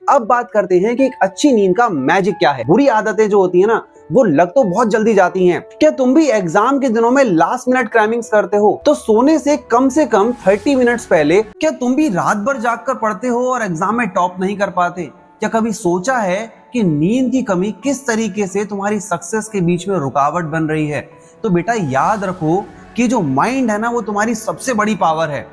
अब बात करते हैं कि एक अच्छी नींद का मैजिक क्या है। बुरी आदतें जो होती है ना, वो लग तो बहुत जल्दी जाती हैं। क्या तुम भी एग्जाम के दिनों में लास्ट मिनट क्रैमिंग्स करते हो? तो सोने से कम 30 मिनट्स पहले क्या तुम भी रात भर जागकर पढ़ते हो और एग्जाम में टॉप नहीं कर पाते? क्या कभी सोचा है कि नींद की कमी किस तरीके से तुम्हारी सक्सेस के बीच में रुकावट बन रही है? तो बेटा याद रखो कि जो माइंड है ना, वो तुम्हारी सबसे बड़ी पावर है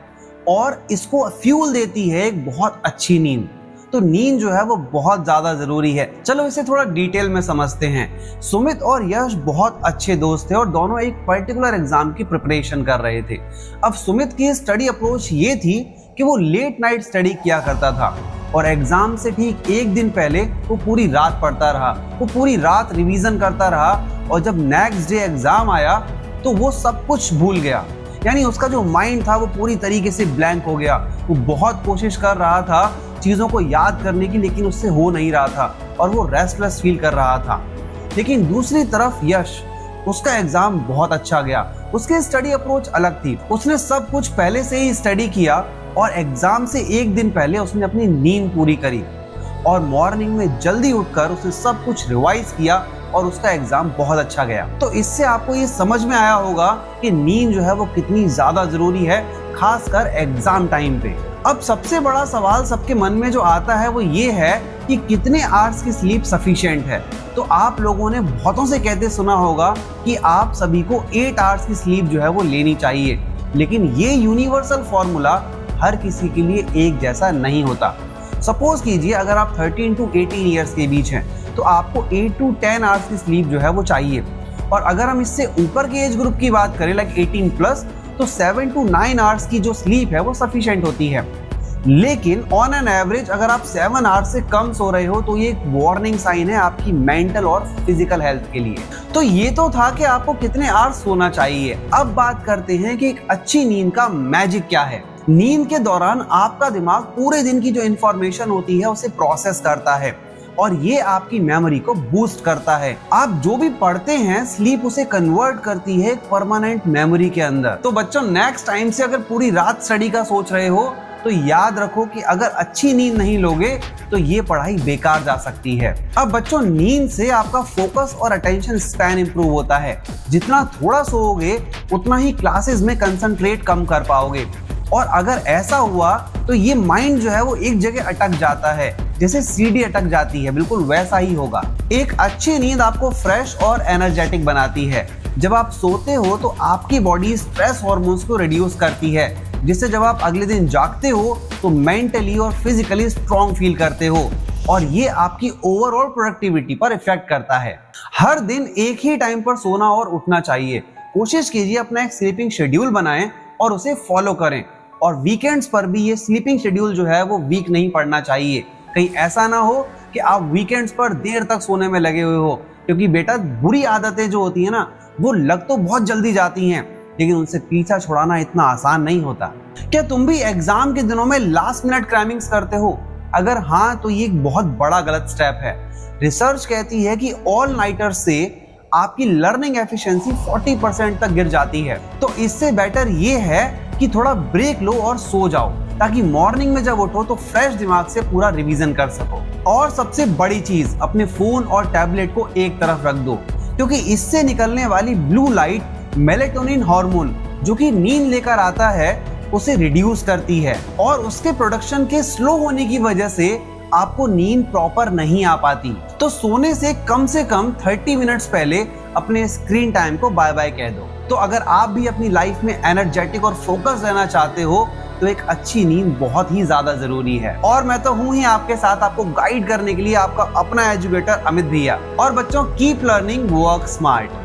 और इसको फ्यूल देती है एक बहुत अच्छी नींद। तो नींद जो है वो बहुत ज्यादा जरूरी है। चलो इसे थोड़ा डिटेल में समझते हैं। सुमित और यश बहुत अच्छे दोस्त थे और दोनों एक पर्टिकुलर एग्जाम की प्रिपरेशन कर रहे थे। अब सुमित की स्टडी अप्रोच ये थी कि वो लेट नाइट स्टडी किया करता था और एग्जाम से ठीक एक दिन पहले वो पूरी रात पढ़ता रहा, वो पूरी रात रिवीजन करता रहा और जब नेक्स्ट डे एग्जाम आया तो वो सब कुछ भूल गया। यानी उसका जो माइंड था वो पूरी तरीके से ब्लैंक हो गया। वो बहुत कोशिश कर रहा था चीज़ों को याद करने की, लेकिन उससे हो नहीं रहा था और वो रेस्टलेस फील कर रहा था। लेकिन दूसरी तरफ यश, उसका एग्जाम बहुत अच्छा गया। उसकी स्टडी अप्रोच अलग थी। उसने सब कुछ पहले से ही स्टडी किया और एग्जाम से एक दिन पहले उसने अपनी नींद पूरी करी और मॉर्निंग में जल्दी उठकर उसने सब कुछ रिवाइज किया और उसका एग्जाम बहुत अच्छा गया। तो इससे आपको ये समझ में आया होगा कि नींद जो है वो कितनी ज्यादा जरूरी है, खासकर एग्जाम टाइम पे। अब सबसे बड़ा सवाल सबके मन में जो आता है वो ये है कि कितने आवर्स की स्लीप सफिशिएंट है। तो आप लोगों ने बहुतों से कहते सुना होगा कि आप सभी को 8 आवर्स की स्लीप जो है वो लेनी चाहिए, लेकिन ये यूनिवर्सल फॉर्मूला हर किसी के लिए एक जैसा नहीं होता। सपोज कीजिए अगर आप 13 to 18 ईयर्स के बीच हैं तो आपको 8 to 10 आवर्स की स्लीप जो है वो चाहिए, और अगर हम इससे ऊपर के एज ग्रुप की बात करें लाइक 18+, तो 7 to 9 आवर्स की जो स्लीप है वो सफिशिएंट होती है। लेकिन ऑन एन एवरेज अगर आप 7 आवर्स से कम सो रहे हो तो ये एक वार्निंग साइन है आपकी मेंटल और फिजिकल हेल्थ के लिए। तो ये तो था कि आपको कितने आवर्स सोना चाहिए। अब बात करते हैं कि एक अच्छी नींद का मैजिक क्या है। नींद के दौरान आपका दिमाग पूरे दिन की जो इंफॉर्मेशन होती है उसे प्रोसेस करता है और ये आपकी मेमोरी को बूस्ट करता है। आप जो भी पढ़ते हैं स्लीप उसे कन्वर्ट करती है एक परमानेंट मेमोरी के अंदर। तो बच्चों नेक्स्ट टाइम से अगर पूरी रात स्टडी का सोच रहे हो तो याद रखो कि अगर अच्छी नींद नहीं लोगे तो ये पढ़ाई बेकार जा सकती है। अब बच्चों नींद से आपका फोकस और अटेंशन स्पैन इंप्रूव होता है। जितना थोड़ा सोओगे उतना ही क्लासेस में कंसंट्रेट कम कर पाओगे, और अगर ऐसा हुआ तो ये माइंड जो है वो एक जगह अटक जाता है, जैसे सीढ़ी अटक जाती है, बिल्कुल वैसा ही होगा। एक अच्छी नींद आपको फ्रेश और एनर्जेटिक बनाती है। जब आप सोते हो तो आपकी बॉडी स्ट्रेस हार्मोन्स को रिड्यूस करती है, जिससे जब आप अगले दिन जागते हो तो मेंटली और फिजिकली स्ट्रॉन्ग फील करते हो और ये आपकी ओवरऑल प्रोडक्टिविटी पर इफेक्ट करता है। हर दिन एक ही टाइम पर सोना और उठना चाहिए। कोशिश कीजिए अपना एक स्लीपिंग शेड्यूल बनाएं और उसे फॉलो करें, और वीकेंड्स पर भी ये स्लीपिंग शेड्यूल जो है वो वीक नहीं पड़ना चाहिए। कहीं ऐसा ना हो कि आप वीकेंड्स पर देर तक सोने में लगे हुए हो, क्योंकि बेटा बुरी आदतें जो होती है ना, वो लग तो बहुत जल्दी जाती हैं, लेकिन उनसे पीछा छुड़ाना इतना आसान नहीं होता। क्या तुम भी एग्जाम के दिनों में लास्ट मिनट क्रैमिंग्स करते हो? अगर हाँ तो ये एक बहुत बड़ा गलत स्टेप है। रिसर्च कहती है कि ऑल नाइटर्स से आपकी लर्निंग एफिशिएंसी 40% तक गिर जाती है। तो इससे बेटर ये है कि थोड़ा ब्रेक लो और सो जाओ, ताकि मॉर्निंग में जब उठो तो फ्रेश दिमाग से पूरा रिवीजन कर सको। और सबसे बड़ी चीज, अपने फोन और टैबलेट को एक तरफ रख दो, क्योंकि इससे निकलने वाली ब्लू लाइट मेलेटोनिन हार्मोन जो कि नींद लेकर आता है उसे रिड्यूस करती है, और उसके प्रोडक्शन के स्लो होने की वजह से आपको नींद प्रॉपर नहीं आ पाती। तो सोने से कम 30 मिनट्स पहले अपने स्क्रीन टाइम को बाय बाय कह दो। तो अगर आप भी अपनी लाइफ में एनर्जेटिक और फोकस रहना चाहते हो तो एक अच्छी नींद बहुत ही ज्यादा जरूरी है। और मैं तो हूं ही आपके साथ, आपको गाइड करने के लिए आपका अपना एजुकेटर अमित भैया। और बच्चों, कीप लर्निंग, वर्क स्मार्ट।